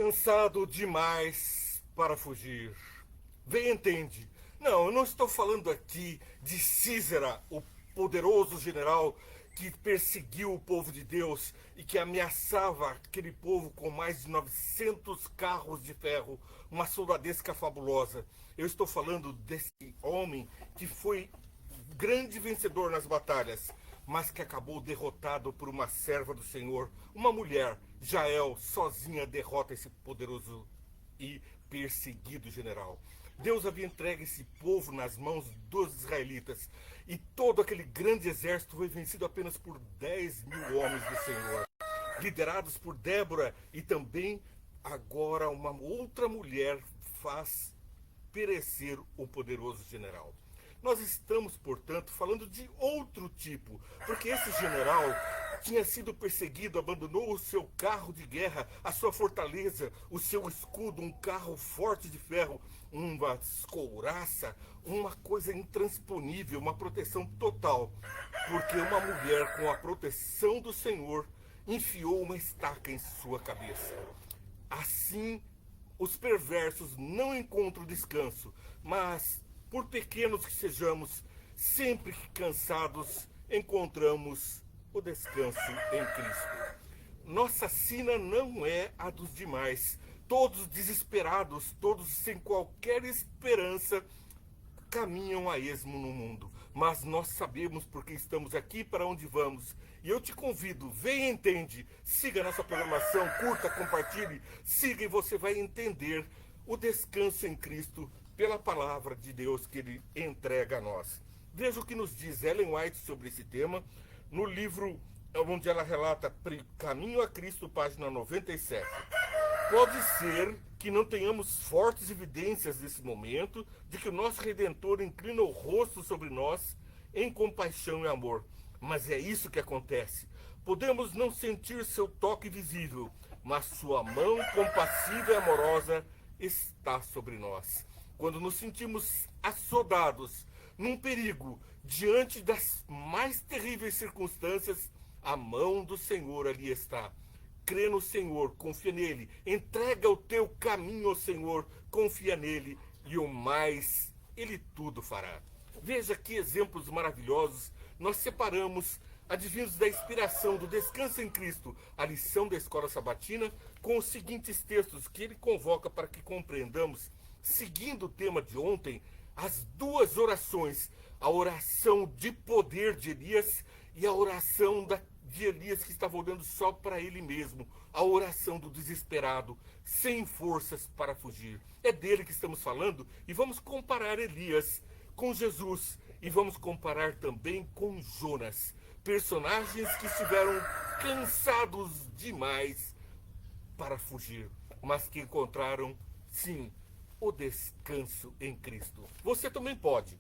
Cansado demais para fugir. Vem, entende? Não, eu não estou falando aqui de Císera, o poderoso general que perseguiu o povo de Deus e que ameaçava aquele povo com mais de 900 carros de ferro, uma soldadesca fabulosa. Eu estou falando desse homem que foi grande vencedor nas batalhas, mas que acabou derrotado por uma serva do Senhor, uma mulher. Jael, sozinha, derrota esse poderoso e perseguido general. Deus havia entregue esse povo nas mãos dos israelitas, e todo aquele grande exército foi vencido apenas por 10.000 homens do Senhor, liderados por Débora, e também agora uma outra mulher faz perecer o poderoso general. Nós estamos, portanto, falando de outro tipo, porque esse general tinha sido perseguido, abandonou o seu carro de guerra, a sua fortaleza, o seu escudo, um carro forte de ferro, uma couraça, uma coisa intransponível, uma proteção total, porque uma mulher com a proteção do Senhor enfiou uma estaca em sua cabeça. Assim, os perversos não encontram descanso, mas, por pequenos que sejamos, sempre que cansados, encontramos o descanso em Cristo. Nossa sina não é a dos demais. Todos desesperados, todos sem qualquer esperança, caminham a esmo no mundo. Mas nós sabemos porque estamos aqui, para onde vamos. E eu te convido, venha e entende. Siga nossa programação, curta, compartilhe. Siga e você vai entender o descanso em Cristo pela palavra de Deus que Ele entrega a nós. Veja o que nos diz Ellen White sobre esse tema, no livro onde ela relata Caminho a Cristo, página 97. Pode ser que não tenhamos fortes evidências nesse momento de que o nosso Redentor inclina o rosto sobre nós em compaixão e amor. Mas é isso que acontece. Podemos não sentir seu toque visível, mas sua mão compassiva e amorosa está sobre nós. Quando nos sentimos assodados, num perigo, diante das mais terríveis circunstâncias, a mão do Senhor ali está. Crê no Senhor, confia nele, entrega o teu caminho ao Senhor, confia nele, e o mais ele tudo fará. Veja que exemplos maravilhosos nós separamos, advindos da inspiração do Descanso em Cristo, a lição da escola sabatina, com os seguintes textos que ele convoca para que compreendamos, seguindo o tema de ontem, as duas orações, a oração de poder de Elias e a oração de Elias que estava olhando só para ele mesmo, a oração do desesperado, sem forças para fugir. É dele que estamos falando, e vamos comparar Elias com Jesus, e vamos comparar também com Jonas, personagens que estiveram cansados demais para fugir, mas que encontraram, sim, o descanso em Cristo. Você também pode.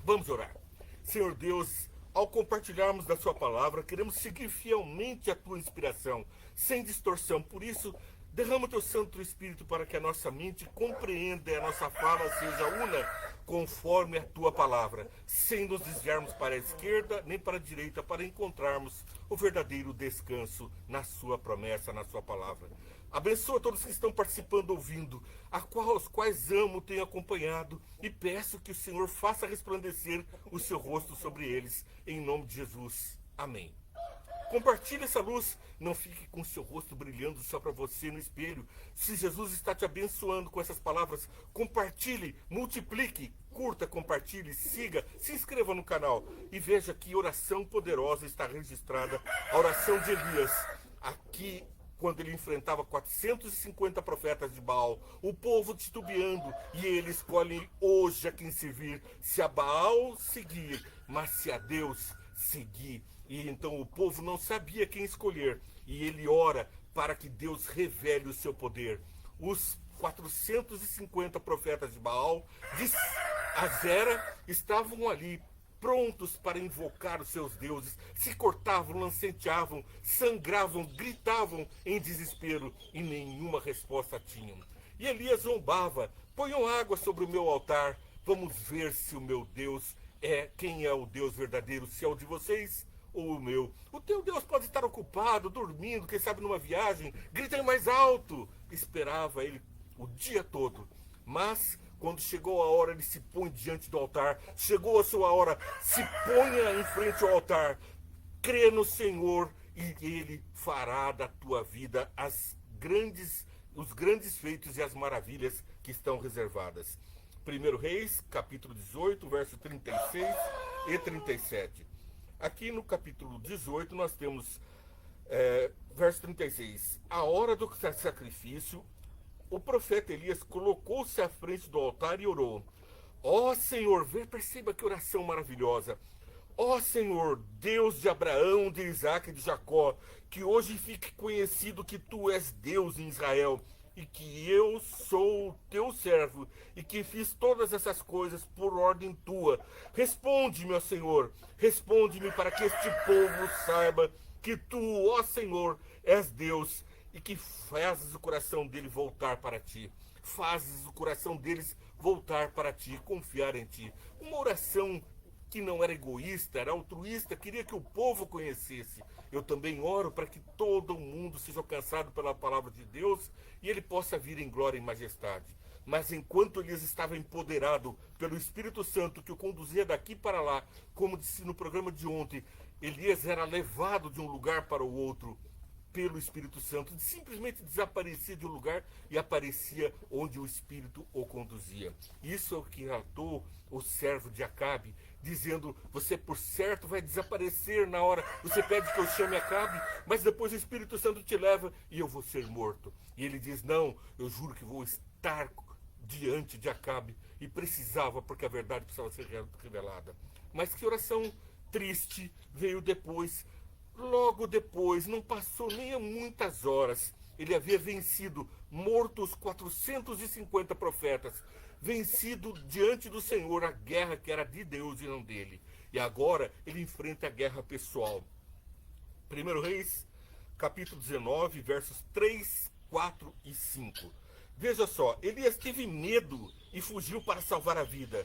Vamos orar. Senhor Deus, ao compartilharmos da sua palavra, queremos seguir fielmente a tua inspiração, sem distorção. Por isso, derrama o teu Santo Espírito para que a nossa mente compreenda e a nossa fala seja una conforme a tua palavra, sem nos desviarmos para a esquerda nem para a direita, para encontrarmos o verdadeiro descanso na sua promessa, na sua palavra. Abençoa todos que estão participando, ouvindo, os quais amo, tenho acompanhado, e peço que o Senhor faça resplandecer o seu rosto sobre eles, em nome de Jesus. Amém. Compartilhe essa luz, não fique com o seu rosto brilhando só para você no espelho. Se Jesus está te abençoando com essas palavras, compartilhe, multiplique, curta, compartilhe, siga, se inscreva no canal e veja que oração poderosa está registrada, a oração de Elias, aqui quando ele enfrentava 450 profetas de Baal, o povo titubeando, e ele escolhe hoje a quem servir, se a Baal seguir, mas se a Deus seguir. E então o povo não sabia quem escolher, e ele ora para que Deus revele o seu poder. Os 450 profetas de Baal, de Azera, estavam ali, prontos para invocar os seus deuses, se cortavam, lanceteavam, sangravam, gritavam em desespero, e nenhuma resposta tinham. E Elias zombava: ponham água sobre o meu altar, vamos ver se o meu Deus quem é o Deus verdadeiro, se é o de vocês ou o meu. O teu Deus pode estar ocupado, dormindo, quem sabe numa viagem. Gritem mais alto, esperava ele o dia todo. Mas, quando chegou a hora, ele se põe diante do altar. Chegou a sua hora, se ponha em frente ao altar. Crê no Senhor e Ele fará da tua vida os grandes feitos e as maravilhas que estão reservadas. 1 Reis, capítulo 18, verso 36 e 37. Aqui no capítulo 18 nós temos verso 36. A hora do sacrifício, o profeta Elias colocou-se à frente do altar e orou. Ó Senhor, perceba que oração maravilhosa. Ó Senhor, Deus de Abraão, de Isaac e de Jacó, que hoje fique conhecido que Tu és Deus em Israel, e que eu sou teu servo, e que fiz todas essas coisas por ordem Tua. Responde-me, ó Senhor, responde-me para que este povo saiba que Tu, ó Senhor, és Deus, e que fazes o coração dele voltar para Ti. Fazes o coração deles voltar para Ti, confiar em Ti. Uma oração que não era egoísta, era altruísta, queria que o povo conhecesse. Eu também oro para que todo mundo seja alcançado pela palavra de Deus e ele possa vir em glória e majestade. Mas enquanto Elias estava empoderado pelo Espírito Santo que o conduzia daqui para lá, como disse no programa de ontem, Elias era levado de um lugar para o outro pelo Espírito Santo, simplesmente desaparecia de um lugar e aparecia onde o Espírito o conduzia. Isso é o que relatou o servo de Acabe, dizendo, você por certo vai desaparecer na hora, você pede que eu chame Acabe, mas depois o Espírito Santo te leva e eu vou ser morto. E ele diz, não, eu juro que vou estar diante de Acabe, e precisava, porque a verdade precisava ser revelada. Mas que oração triste veio depois. Logo depois, não passou nem muitas horas, ele havia vencido, morto os 450 profetas, vencido diante do Senhor a guerra que era de Deus e não dele. E agora ele enfrenta a guerra pessoal. 1 Reis, capítulo 19, versos 3, 4 e 5. Veja só, Elias teve medo e fugiu para salvar a vida.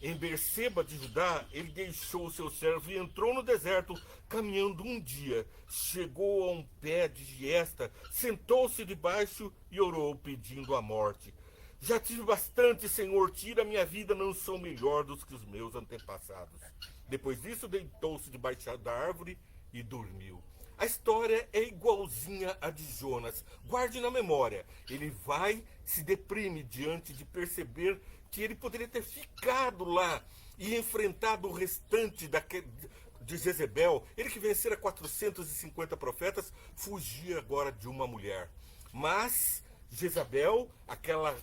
Em Berseba de Judá, ele deixou o seu servo e entrou no deserto, caminhando um dia. Chegou a um pé de giesta, sentou-se debaixo e orou, pedindo a morte. Já tive bastante, Senhor, tira minha vida, não sou melhor dos que os meus antepassados. Depois disso, deitou-se debaixo da árvore e dormiu. A história é igualzinha à de Jonas. Guarde na memória. Ele se deprime diante de perceber que ele poderia ter ficado lá e enfrentado o restante de Jezebel. Ele que vencera 450 profetas, fugia agora de uma mulher. Mas Jezabel, aquela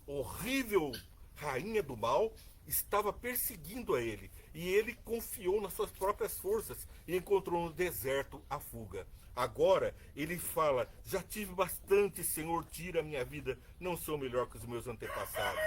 horrível rainha do mal, estava perseguindo a ele. E ele confiou nas suas próprias forças e encontrou no deserto a fuga. Agora ele fala, já tive bastante, Senhor, tira a minha vida, não sou melhor que os meus antepassados.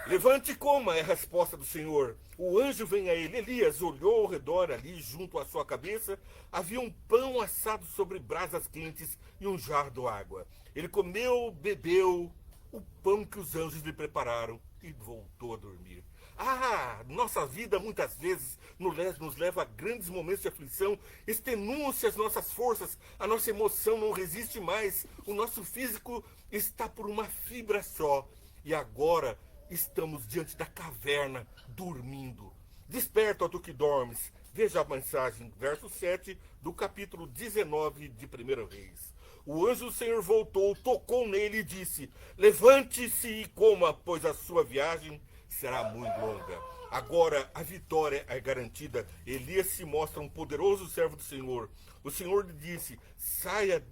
Levante e coma, é a resposta do Senhor. O anjo vem a ele. Elias olhou ao redor, ali junto à sua cabeça, havia um pão assado sobre brasas quentes e um jarro de água. Ele comeu, bebeu o pão que os anjos lhe prepararam e voltou a dormir. Nossa vida muitas vezes nos leva a grandes momentos de aflição, extenua-se as nossas forças, a nossa emoção não resiste mais, o nosso físico está por uma fibra só. E agora estamos diante da caverna, dormindo. Desperta, ó tu que dormes. Veja a mensagem, verso 7 do capítulo 19 de 1 Reis. O anjo do Senhor voltou, tocou nele e disse, levante-se e coma, pois a sua viagem será muito longa. Agora a vitória é garantida. Elias se mostra um poderoso servo do Senhor. O Senhor lhe disse, saia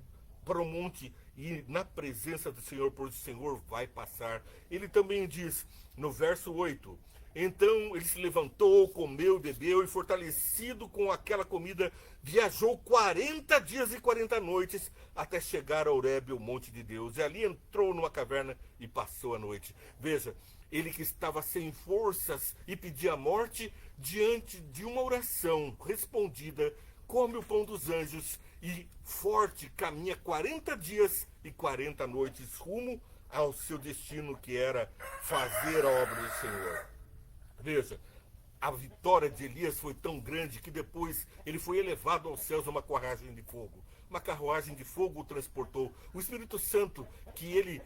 para o monte e na presença do Senhor, pois o Senhor vai passar. Ele também diz, no verso 8, então ele se levantou, comeu, bebeu e fortalecido com aquela comida, viajou 40 dias e 40 noites até chegar a Horebe, o monte de Deus. E ali entrou numa caverna e passou a noite. Veja, ele que estava sem forças e pedia a morte, diante de uma oração respondida, come o pão dos anjos e forte caminha 40 dias e 40 noites rumo ao seu destino, que era fazer a obra do Senhor. Veja, a vitória de Elias foi tão grande que depois ele foi elevado aos céus numa carruagem de fogo. uma carruagem de fogo o transportou. O Espírito Santo que ele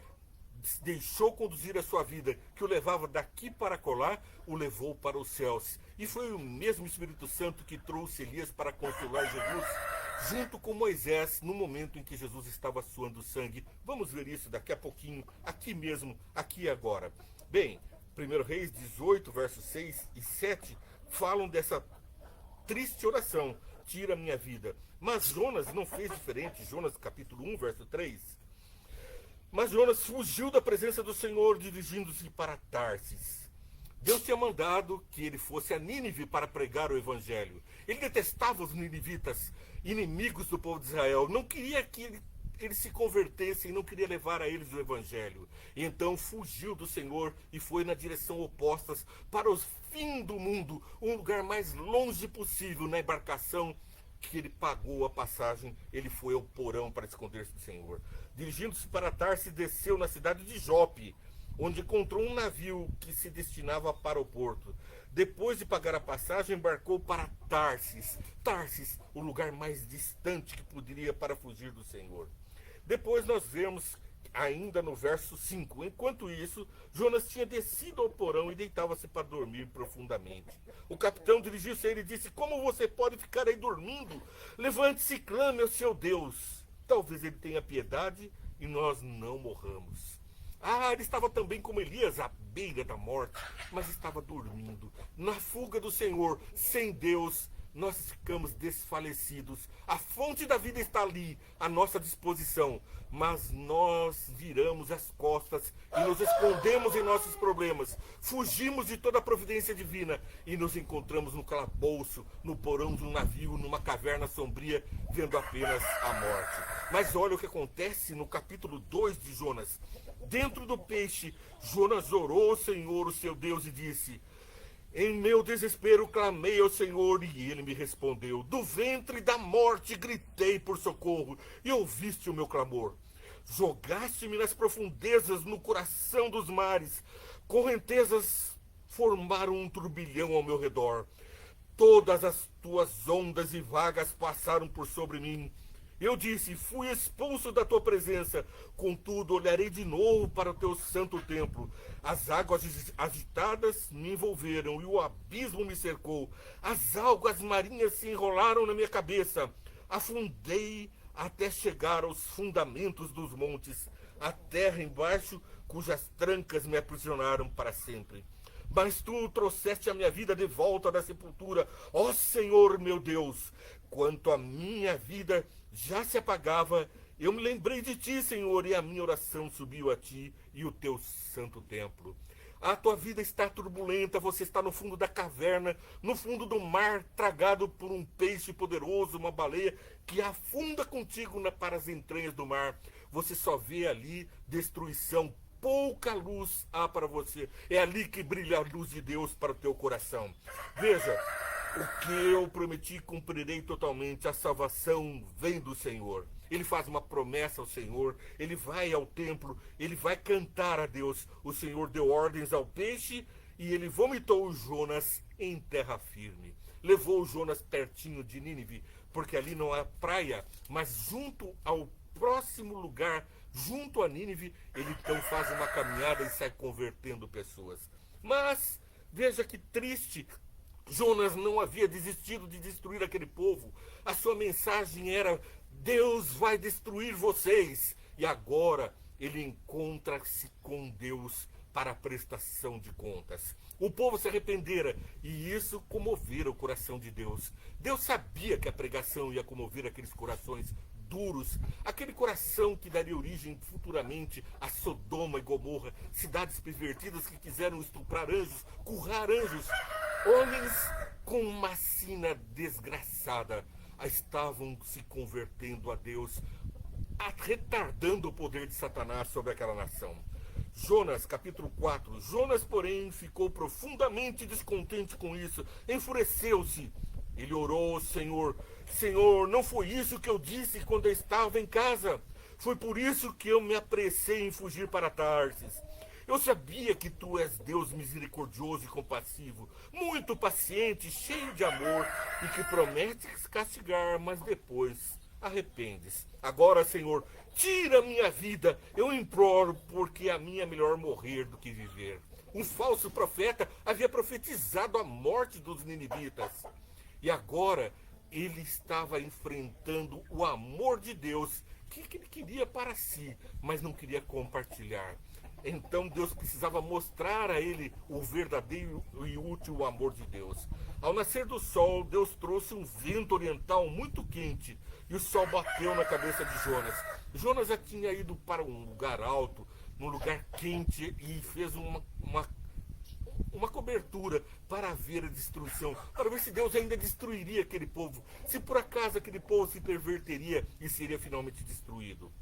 deixou conduzir a sua vida, que o levava daqui para colar, o levou para os céus. E foi o mesmo Espírito Santo que trouxe Elias para consolar Jesus, junto com Moisés, no momento em que Jesus estava suando sangue. Vamos ver isso daqui a pouquinho, aqui mesmo, aqui e agora. Bem, 1 Reis 18, versos 6 e 7, falam dessa triste oração: tira a minha vida. Mas Jonas não fez diferente. Jonas capítulo 1, verso 3. Mas Jonas fugiu da presença do Senhor, dirigindo-se para Tarsis. Deus tinha mandado que ele fosse a Nínive para pregar o evangelho. Ele detestava os ninivitas, inimigos do povo de Israel. Não queria que eles se convertessem, não queria levar a eles o evangelho. E então fugiu do Senhor e foi na direção oposta para os fins do mundo, um lugar mais longe possível. Na embarcação que ele pagou a passagem, ele foi ao porão para esconder-se do Senhor. Dirigindo-se para Tarsis, desceu na cidade de Jope, onde encontrou um navio que se destinava para o porto. Depois de pagar a passagem, embarcou para Tarsis. Tarsis, o lugar mais distante que poderia para fugir do Senhor. Depois nós vemos ainda no verso 5. Enquanto isso, Jonas tinha descido ao porão e deitava-se para dormir profundamente. O capitão dirigiu-se a ele e disse: como você pode ficar aí dormindo? Levante-se e clame ao seu Deus. Talvez ele tenha piedade e nós não morramos. Ele estava também como Elias, à beira da morte, mas estava dormindo. Na fuga do Senhor, sem Deus, nós ficamos desfalecidos. A fonte da vida está ali, à nossa disposição, mas nós viramos as costas e nos escondemos em nossos problemas. Fugimos de toda a providência divina e nos encontramos no calabouço, no porão de um navio, numa caverna sombria, vendo apenas a morte. Mas olha o que acontece no capítulo 2 de Jonas. Dentro do peixe, Jonas orou ao Senhor, o seu Deus, e disse: em meu desespero clamei ao Senhor e ele me respondeu. Do ventre da morte gritei por socorro e ouviste o meu clamor. Jogaste-me nas profundezas, no coração dos mares. Correntezas formaram um turbilhão ao meu redor. Todas as tuas ondas e vagas passaram por sobre mim. Eu disse: fui expulso da tua presença, contudo olharei de novo para o teu santo templo. As águas agitadas me envolveram e o abismo me cercou. As algas marinhas se enrolaram na minha cabeça. Afundei até chegar aos fundamentos dos montes, a terra embaixo, cujas trancas me aprisionaram para sempre. Mas tu trouxeste a minha vida de volta da sepultura, ó Senhor meu Deus. Quanto a minha vida já se apagava, eu me lembrei de ti, Senhor, e a minha oração subiu a ti e o teu santo templo. A tua vida está turbulenta, você está no fundo da caverna, no fundo do mar, tragado por um peixe poderoso, uma baleia que afunda contigo para as entranhas do mar. Você só vê ali destruição, pouca luz há para você. É ali que brilha a luz de Deus para o teu coração. Veja, o que eu prometi cumprirei totalmente. A salvação vem do Senhor. Ele faz uma promessa ao Senhor, ele vai ao templo, ele vai cantar a Deus. O Senhor deu ordens ao peixe e ele vomitou o Jonas em terra firme. Levou o Jonas pertinho de Nínive, porque ali não há praia, mas junto ao próximo lugar, junto a Nínive, ele então faz uma caminhada e sai convertendo pessoas. Mas, veja que triste, Jonas não havia desistido de destruir aquele povo. A sua mensagem era: Deus vai destruir vocês. E agora ele encontra-se com Deus para a prestação de contas. O povo se arrependera e isso comovera o coração de Deus. Deus sabia que a pregação ia comover aqueles corações duros, aquele coração que daria origem futuramente a Sodoma e Gomorra, cidades pervertidas que quiseram estuprar anjos, currar anjos. Homens com uma sina desgraçada estavam se convertendo a Deus, retardando o poder de Satanás sobre aquela nação. Jonas, capítulo 4. Jonas, porém, ficou profundamente descontente com isso, enfureceu-se. Ele orou ao Senhor: Senhor, não foi isso que eu disse quando eu estava em casa? Foi por isso que eu me apressei em fugir para Tarsis. Eu sabia que tu és Deus misericordioso e compassivo, muito paciente, cheio de amor, e que prometes castigar, mas depois arrependes. Agora, Senhor, tira minha vida, eu imploro, porque a minha é melhor morrer do que viver. Um falso profeta havia profetizado a morte dos ninivitas. E agora ele estava enfrentando o amor de Deus, que ele queria para si, mas não queria compartilhar. Então Deus precisava mostrar a ele o verdadeiro e útil amor de Deus. Ao nascer do sol, Deus trouxe um vento oriental muito quente e o sol bateu na cabeça de Jonas. Jonas já tinha ido para um lugar alto, num lugar quente, e fez uma cobertura para ver a destruição, para ver se Deus ainda destruiria aquele povo, se por acaso aquele povo se perverteria e seria finalmente destruído.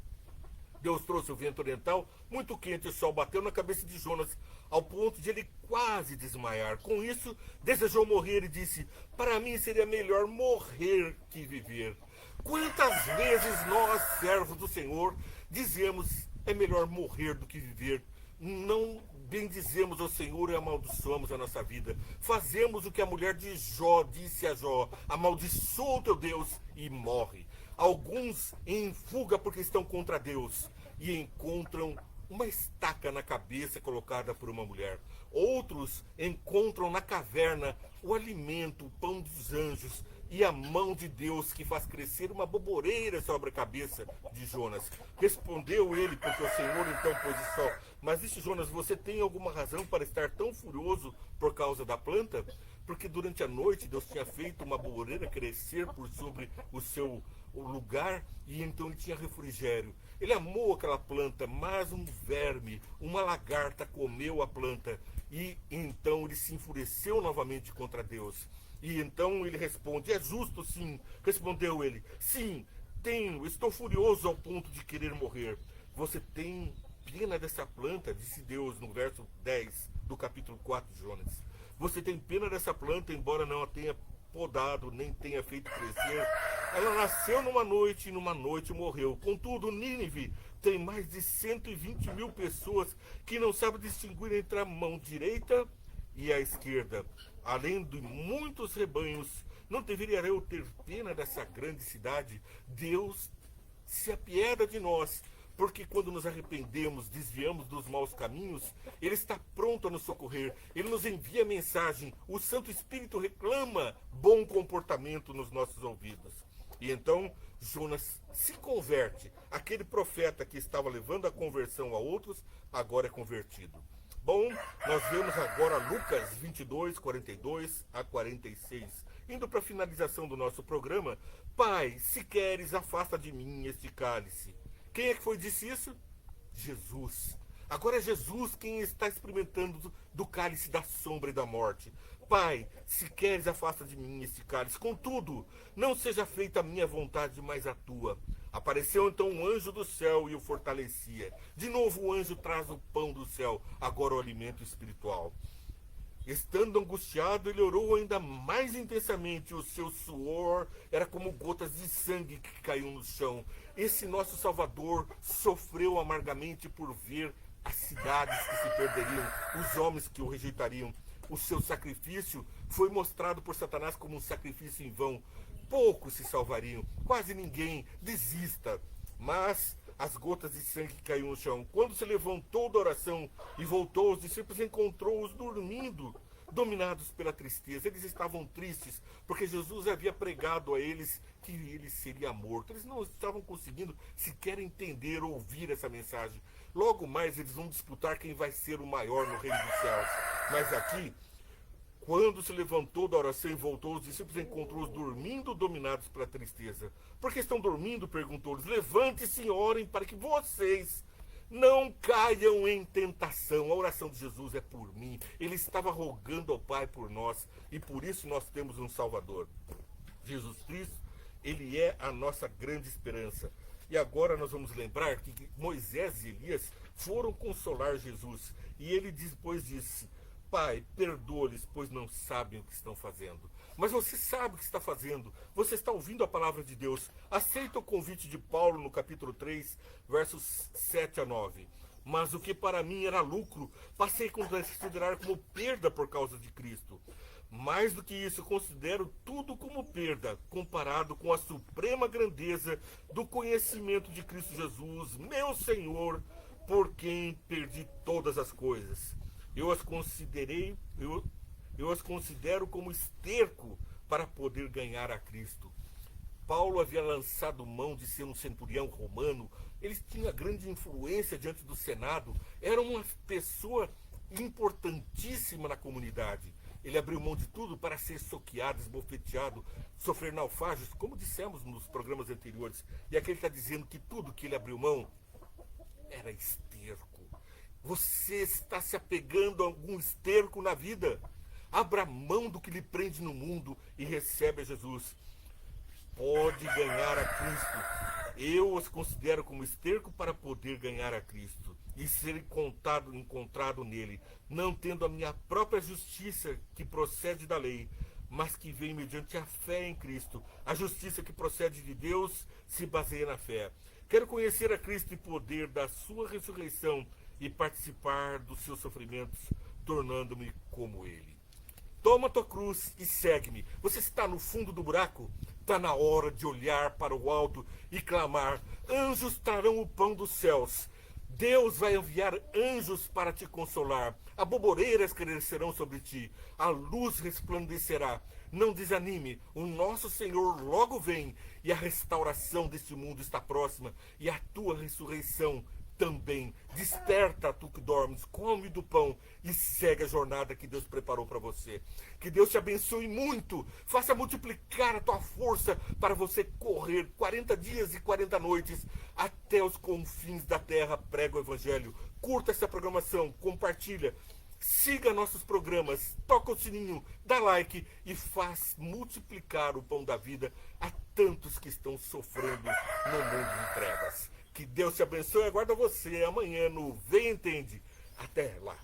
Deus trouxe o vento oriental muito quente, o sol bateu na cabeça de Jonas, ao ponto de ele quase desmaiar. Com isso, desejou morrer e disse: para mim seria melhor morrer que viver. Quantas vezes nós, servos do Senhor, dizemos: é melhor morrer do que viver? Não bendizemos ao Senhor e amaldiçoamos a nossa vida. Fazemos o que a mulher de Jó disse a Jó: amaldiçoa o teu Deus e morre. Alguns em fuga porque estão contra Deus e encontram uma estaca na cabeça colocada por uma mulher. Outros encontram na caverna o alimento, o pão dos anjos e a mão de Deus que faz crescer uma boboreira sobre a cabeça de Jonas. Respondeu ele, porque o Senhor então pôs o sol. Mas disse Jonas: você tem alguma razão para estar tão furioso por causa da planta? Porque durante a noite Deus tinha feito uma boboreira crescer por sobre o lugar, e então ele tinha refrigério. Ele amou aquela planta, mas um verme, uma lagarta comeu a planta, e então ele se enfureceu novamente contra Deus. E então ele responde: é justo sim. Respondeu ele: sim, tenho, estou furioso ao ponto de querer morrer. Você tem pena dessa planta? Disse Deus no verso 10 do capítulo 4 de Jonas. Você tem pena dessa planta, embora não a tenha podado, nem tenha feito crescer. Ela nasceu numa noite e numa noite morreu. Contudo, Nínive tem mais de 120 mil pessoas que não sabem distinguir entre a mão direita e a esquerda. Além de muitos rebanhos, não deveria eu ter pena dessa grande cidade? Deus se apieda de nós, porque quando nos arrependemos, desviamos dos maus caminhos, Ele está pronto a nos socorrer. Ele nos envia mensagem. O Santo Espírito reclama bom comportamento nos nossos ouvidos. E então Jonas se converte. Aquele profeta que estava levando a conversão a outros, agora é convertido. Bom, nós vemos agora Lucas 22, 42 a 46. Indo para a finalização do nosso programa: Pai, se queres, afasta de mim este cálice. Quem é que foi disse isso? Jesus. Agora é Jesus quem está experimentando do cálice da sombra e da morte. Pai, se queres, afasta de mim este cálice. Contudo, não seja feita a minha vontade, mas a tua. Apareceu então um anjo do céu e o fortalecia. De novo o anjo traz o pão do céu, agora o alimento espiritual. Estando angustiado, ele orou ainda mais intensamente. O seu suor era como gotas de sangue que caíam no chão. Esse nosso Salvador sofreu amargamente por ver as cidades que se perderiam, os homens que o rejeitariam. O seu sacrifício foi mostrado por Satanás como um sacrifício em vão. Poucos se salvariam, quase ninguém. Desista. Mas as gotas de sangue que caíam no chão. Quando se levantou da oração e voltou, os discípulos encontrou-os dormindo, dominados pela tristeza. Eles estavam tristes, porque Jesus havia pregado a eles que ele seria morto. Eles não estavam conseguindo sequer entender ou ouvir essa mensagem. Logo mais eles vão disputar quem vai ser o maior no reino dos céus. Mas aqui, quando se levantou da oração e voltou, os discípulos encontrou-os dormindo, dominados pela tristeza. Por que estão dormindo? Perguntou-lhes. Levante-se e orem para que vocês não caiam em tentação. A oração de Jesus é por mim. Ele estava rogando ao Pai por nós, e por isso nós temos um Salvador. Jesus Cristo, Ele é a nossa grande esperança. E agora nós vamos lembrar que Moisés e Elias foram consolar Jesus. E ele depois disse: Pai, perdoa-lhes, pois não sabem o que estão fazendo. Mas você sabe o que está fazendo. Você está ouvindo a palavra de Deus. Aceita o convite de Paulo no capítulo 3, versos 7 a 9. Mas o que para mim era lucro, passei a considerar como perda por causa de Cristo. Mais do que isso, considero tudo como perda, comparado com a suprema grandeza do conhecimento de Cristo Jesus, meu Senhor, por quem perdi todas as coisas. Eu as considerei, eu as considero como esterco para poder ganhar a Cristo. Paulo havia lançado mão de ser um centurião romano, ele tinha grande influência diante do Senado, era uma pessoa importantíssima na comunidade. Ele abriu mão de tudo para ser soqueado, esbofeteado, sofrer naufrágios, como dissemos nos programas anteriores. E aqui ele está dizendo que tudo que ele abriu mão era esterco. Você está se apegando a algum esterco na vida? Abra mão do que lhe prende no mundo e recebe a Jesus. Pode ganhar a Cristo. Eu os considero como esterco para poder ganhar a Cristo e ser encontrado nele, não tendo a minha própria justiça que procede da lei, mas que vem mediante a fé em Cristo. A justiça que procede de Deus se baseia na fé. Quero conhecer a Cristo e poder da sua ressurreição e participar dos seus sofrimentos, tornando-me como ele. Toma tua cruz e segue-me. Você está no fundo do buraco? Está na hora de olhar para o alto e clamar: anjos trarão o pão dos céus. Deus vai enviar anjos para te consolar. Aboboreiras crescerão sobre ti. A luz resplandecerá. Não desanime. O nosso Senhor logo vem. E a restauração deste mundo está próxima. E a tua ressurreição também. Desperta, tu que dormes, come do pão e segue a jornada que Deus preparou para você. Que Deus te abençoe muito. Faça multiplicar a tua força para você correr 40 dias e 40 noites até os confins da terra. Prega o evangelho. Curta essa programação, compartilha. Siga nossos programas, toca o sininho, dá like e faz multiplicar o pão da vida a tantos que estão sofrendo no mundo de trevas. Que Deus te abençoe e aguarda você amanhã no Vem Entende. Até lá.